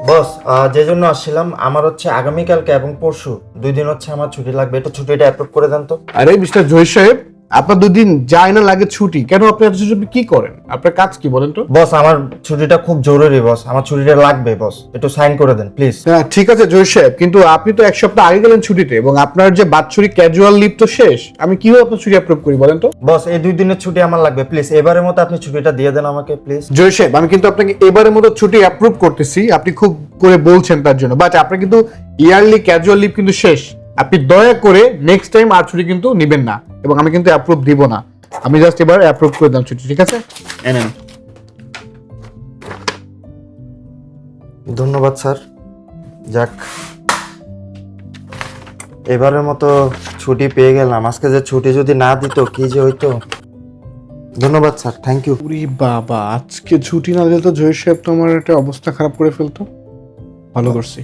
বস, যে জন্য আসছিলাম, আমার হচ্ছে আগামীকালকে এবং পরশু 2 দিন হচ্ছে আমার ছুটি লাগবে। একটু ছুটিটা অ্যাপ্রুভ করে দেন তো। আরে মিস্টার জহির সাহেব, আপনার 2 দিন যায় না লাগে ছুটি কেন? আপনি এত ছুটি কি করেন? আপনার কাজ কি বলেন তো? বস, আমার ছুটিটা খুব জরুরি বস, আমার ছুটিটা লাগবে বস, একটু সাইন করে দেন প্লিজ। হ্যাঁ ঠিক আছে জহির সাহেব, কিন্তু আপনি তো 1 সপ্তাহ আগে গেলেন ছুটিতে এবং আপনার যে বাৎসরিক ক্যাজুয়াল লিভ তো শেষ। আমি কিভাবে আপনার ছুটি অ্যাপ্রুভ করি বলেন তো? বস, এই 2 দিনের ছুটি আমার লাগবে প্লিজ, এবারের মতো আপনি ছুটিটা দিয়ে দেন আমাকে প্লিজ। জহির সাহেব, আমি কিন্তু আপনাকে এবারের মতো ছুটি অ্যাপ্রুভ করতেছি, আপনি খুব করে বলছেন তার জন্য, বাট আপনার কিন্তু ইয়ারলি ক্যাজুয়াল লিভ কিন্তু শেষ। আপনি দয়া করে নেক্সট টাইম আর ছুটি কিন্তু নেবেন না, এবং আমি কিন্তু অ্যাপ্রুভ দিব না। আমি জাস্ট এবার অ্যাপ্রুভ করে দিলাম ছুটি, ঠিক আছে? এনেন। ধন্যবাদ স্যার। যাক, এবারের মতো ছুটি পেয়ে গেলাম। আজকে যে ছুটি যদি না দিত কি যে হইতো। ধন্যবাদ স্যার, থ্যাংক ইউ। উরি বাবা, আজকে ছুটি না দিলে তো জহির সাহেব তো আমার একটা অবস্থা খারাপ করে ফেলতো। ভালো করছি।